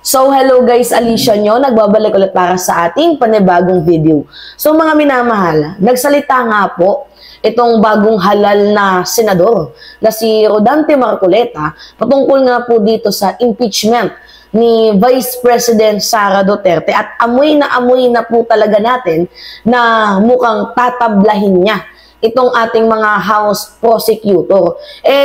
So, hello guys, Alicia nyo, nagbabalik ulit para sa ating panibagong video. So, mga minamahal, nagsalita nga po itong bagong halal na senador na si Rodante Marcoleta patungkol nga po dito sa impeachment ni Vice President Sara Duterte at amoy na po talaga natin na mukhang tatablahin niya itong ating mga House prosecutor.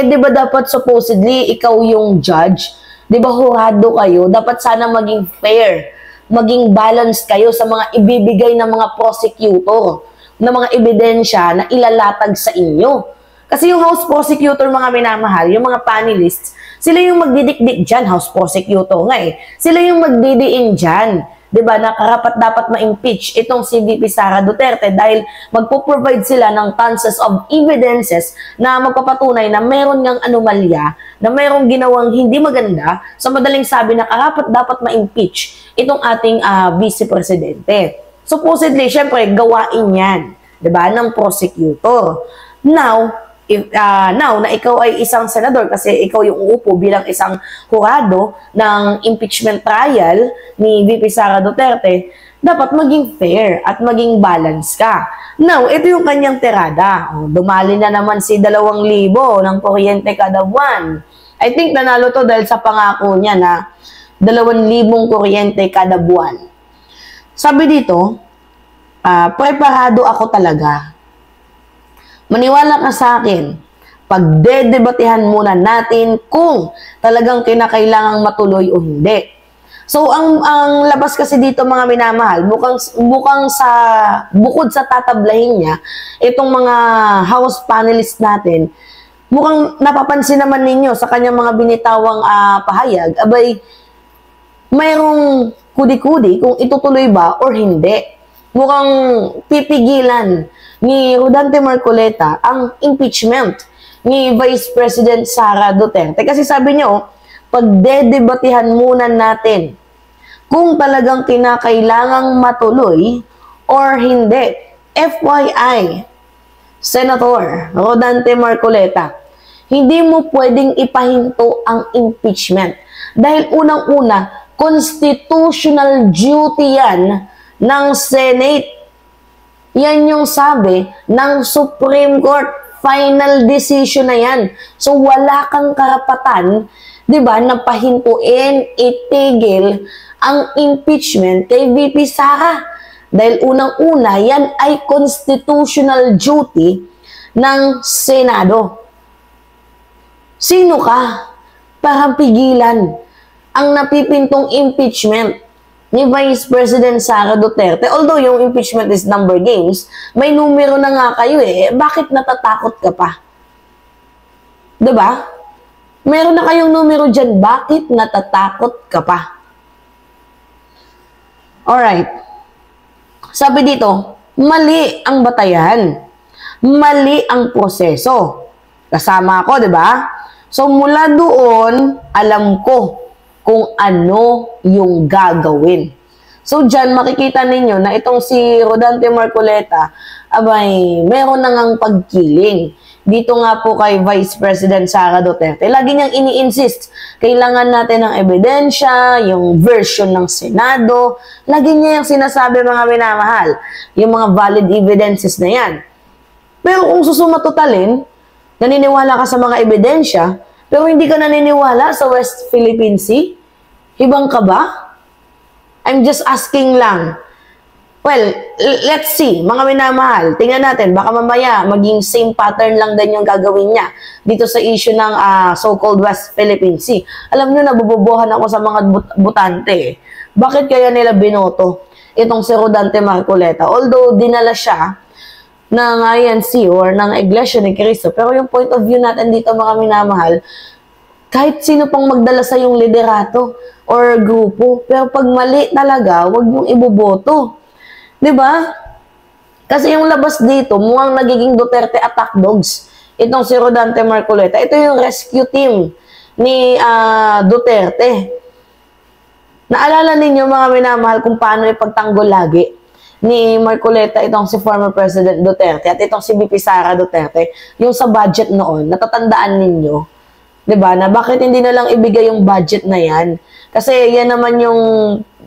Di ba dapat supposedly ikaw yung judge? Di ba hurado kayo? Dapat sana maging fair, maging balanced kayo sa mga ibibigay ng mga prosecutor, na mga ebidensya na ilalatag sa inyo. Kasi yung House prosecutor, mga minamahal, yung mga panelists, sila yung magdidikdik dyan, House prosecutor nga eh. Sila yung magdidiin dyan. Diba, na karapat dapat ma-impeach itong si VP Sara Duterte dahil magpo-provide sila ng tons of evidences na magpapatunay na meron ngang anomalya, na merong ginawang hindi maganda, sa madaling sabi na karapat dapat ma-impeach itong ating Vice Presidente. Supposedly, syempre, gawain yan, diba, ng prosecutor. Now na ikaw ay isang senador kasi ikaw yung uupo bilang isang hurado ng impeachment trial ni VP Sara Duterte, dapat maging fair at maging balance ka. Now, ito yung kanyang tirada. Dumali na naman si 2,000 ng kuryente kada buwan. I think nanalo to dahil sa pangako niya na 2,000 kuryente kada buwan. Sabi dito, preparado ako talaga. Maniwala ka sa akin, pagdedebatehan muna natin kung talagang kinakailangang matuloy o hindi. So, ang labas kasi dito, mga minamahal, bukod sa tatablahin niya, itong mga House panelists natin, mukhang napapansin naman ninyo sa kanyang mga binitawang pahayag, abay, mayroong kudi-kudi kung itutuloy ba or hindi. Mukhang pipigilan ni Rodante Marcoleta ang impeachment ni Vice President Sara Duterte. Kasi sabi niyo, pagdedebatehan muna natin kung talagang kinakailangang matuloy or hindi. FYI, Senator Rodante Marcoleta, hindi mo pwedeng ipahinto ang impeachment. Dahil unang-una, constitutional duty yan ng Senate. Yan yung sabi ng Supreme Court. Final decision na yan. So, wala kang karapatan, di ba, na pahintuin, itigil ang impeachment kay VP Sara. Dahil unang-una, yan ay constitutional duty ng Senado. Sino ka para pigilan ang napipintong impeachment ni Vice President Sara Duterte? Although yung impeachment is number games, may numero na nga kayo eh. Bakit natatakot ka pa? Diba? Meron na kayong numero dyan. Bakit natatakot ka pa? Alright. Sabi dito, mali ang batayan. Mali ang proseso. Kasama ako, diba? So mula doon, alam ko kung ano yung gagawin. So, dyan makikita ninyo na itong si Rodante Marcoleta, abay, meron na ngang pagkiling. Dito nga po kay Vice President Sara Duterte. Lagi niyang ini-insist, kailangan natin ng ebidensya, yung version ng Senado. Lagi niya yung sinasabi, mga minamahal, yung mga valid evidences na yan. Pero kung susumatotalin, naniniwala ka sa mga ebidensya, pero hindi ka naniniwala sa West Philippine Sea, ibang ka ba? I'm just asking lang. Well, let's see, mga minamahal. Tingnan natin, baka mamaya maging same pattern lang din yung gagawin niya dito sa issue ng so-called West Philippine Sea. Alam nyo, nabububuhan ako sa mga butante. Bakit kaya nila binoto itong si Rodante Marcoleta? Although dinala siya ng INC or ng Iglesia ni Cristo. Pero yung point of view natin dito, mga minamahal, kahit sino pang magdala sa yung liderato or grupo, pero pag mali talaga, wag mong iboboto. Diba? Kasi yung labas dito, mukhang nagiging Duterte attack dogs. Itong si Rodante Marcoleta. Ito yung rescue team ni Duterte. Naalala ninyo, mga minamahal, kung paano ipagtanggol lagi ni Marcoleta itong si former President Duterte at itong si VP Sara Duterte, yung sa budget noon, natatandaan ninyo, 'di ba? Na bakit hindi na lang ibigay yung budget na 'yan Kasi yan naman yung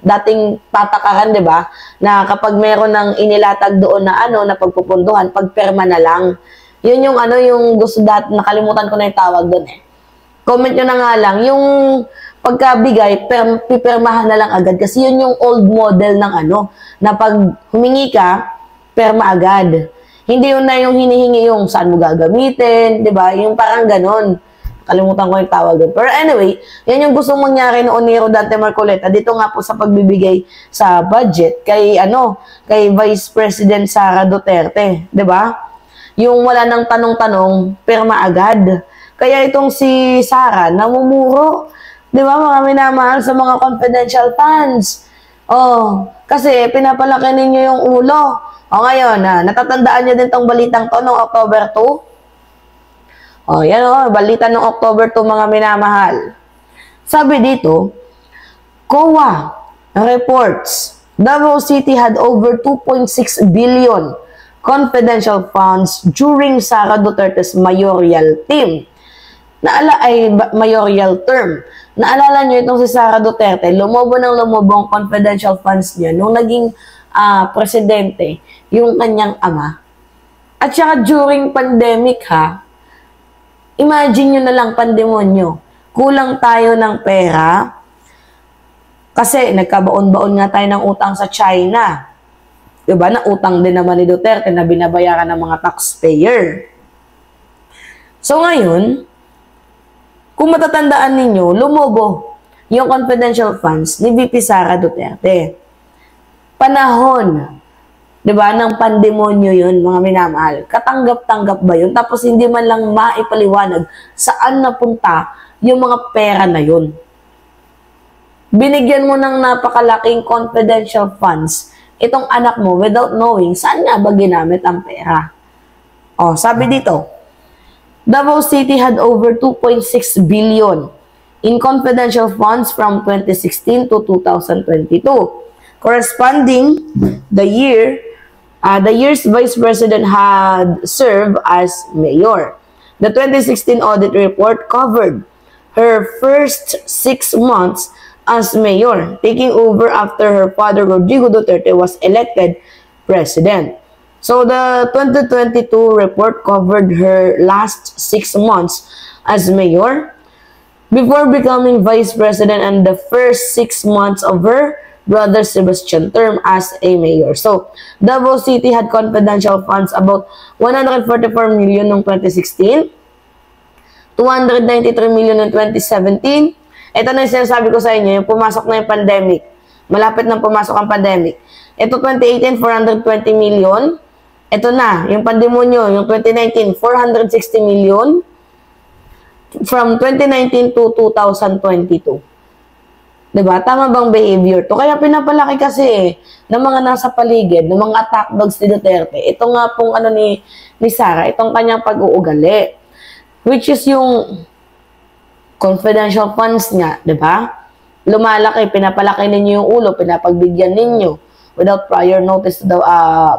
dating patakaran, di ba? Na kapag meron ng inilatag doon na na pagpupunduhan, pagperma na lang. Yun yung yung gusto nakalimutan ko na yung tawag doon eh. Comment nyo na nga lang, yung pagkabigay, pipirmahan na lang agad. Kasi yun yung old model ng na pag humingi ka, perma agad. Hindi yun na yung hinihingi yung saan mo gagamitin, di ba? Yung parang ganon. Kalimutan ko yung tawag doon. Pero anyway, yan yung gusto mangyari noon ni Rodante Marcoleta. Dito nga po sa pagbibigay sa budget kay kay Vice President Sara Duterte, 'di ba? Yung wala nang tanong-tanong, perma agad. Kaya itong si Sara namumuro, 'di ba, mga minamahal sa mga confidential funds. Kasi pinapalaki ninyo yung ulo. Ngayon, natatandaan niyo din tong balitang to noong October 2? Yan balita ng October 2, mga minamahal. Sabi dito, COA reports, Davao City had over 2.6 billion confidential funds during Sara Duterte's mayoral term. Mayoral term. Naalala nyo itong si Sara Duterte, lumobo ng lumobong confidential funds niya nung naging presidente, yung kanyang ama. At saka during pandemic imagine nyo na lang, pandemonyo, kulang tayo ng pera kasi nagkabaon-baon nga tayo ng utang sa China. Diba? Na utang din naman ni Duterte na binabayaran ng mga taxpayer. So ngayon, kung matatandaan ninyo, lumobo yung confidential funds ni VP Sara Duterte. Panahon, diba, ng pandemonyo yun, mga minamahal. Katanggap-tanggap ba yun? Tapos hindi man lang maipaliwanag saan napunta yung mga pera na yun. Binigyan mo ng napakalaking confidential funds itong anak mo without knowing saan nga ba ginamit ang pera. Sabi dito, Davao City had over 2.6 billion in confidential funds from 2016 to 2022. Corresponding the year's Vice President had served as mayor. The 2016 audit report covered her first 6 months as mayor, taking over after her father Rodrigo Duterte was elected president. So the 2022 report covered her last 6 months as mayor before becoming vice president and the first 6 months of her brother Sebastian term as a mayor. So, Davao City had confidential funds about 144 million noong 2016, 293 million noong 2017. Ito na yung sinasabi ko sa inyo, yung pumasok na yung pandemic. Malapit na pumasok ang pandemic. Ito 2018, 420 million. Ito na, yung pandemonyo, yung 2019, 460 million. From 2019 to 2022. Diba? Tama bang behavior to? Kaya pinapalaki kasi ng mga nasa paligid, ng mga attack dogs ni Duterte. Ito nga pong ni Sara, itong kanyang pag-uugali. Which is yung confidential funds niya, diba? Lumalaki, pinapalaki ninyo yung ulo, pinapagbigyan ninyo without prior notice to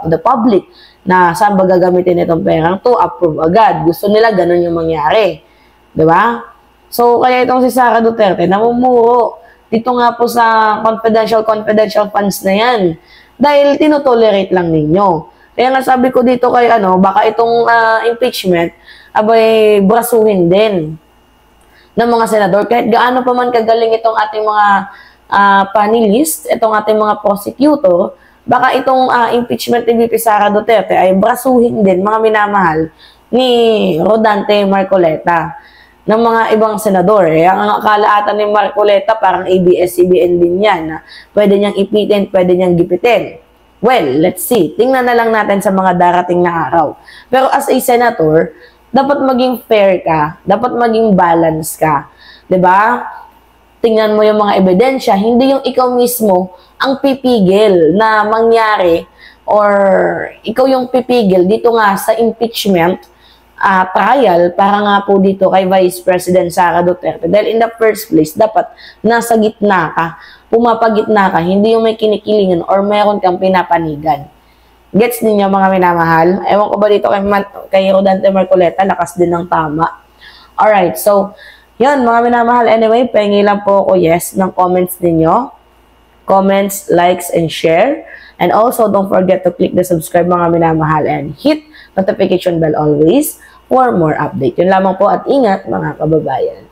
the public na saan ba gagamitin itong perang to, approve agad. Gusto nila ganun yung mangyari. Diba? So, kaya itong si Sara Duterte, namumuro dito nga po sa confidential funds na yan. Dahil tinotolerate lang ninyo. Kaya nga sabi ko dito kay baka itong impeachment, abay, brasuhin din ng mga senador. Kahit gaano pa man kagaling itong ating mga panelist, itong ating mga prosecutor, baka itong impeachment ni VP Sara Duterte ay brasuhin din, mga minamahal, ni Rodante Marcoleta ng mga ibang senador. Ang akala ata ni Marcoleta parang ABS-CBN din yan. Pwede niyang ipitin, pwede niyang gipitin. Well, let's see. Tingnan na lang natin sa mga darating na araw. Pero as a senator, dapat maging fair ka, dapat maging balance ka. 'Di ba? Tingnan mo yung mga ebidensya, hindi yung ikaw mismo ang pipigil na mangyari or ikaw yung pipigil dito nga sa impeachment trial para nga po dito kay Vice President Sara Duterte. Dahil in the first place, dapat nasa gitna ka, pumapagitna ka, hindi yung may kinikilingan or meron kang pinapanigan. Gets ninyo mga minamahal? Ewan ko ba dito kay Rodante Marcoleta, lakas din ng tama. Alright, so, Yan, mga minamahal. Anyway, pahingi lang po ako, yes, ng comments ninyo. Comments, likes, and share. And also, don't forget to click the subscribe, mga minamahal, and hit notification bell always for more update. Yun lamang po at ingat, mga kababayan.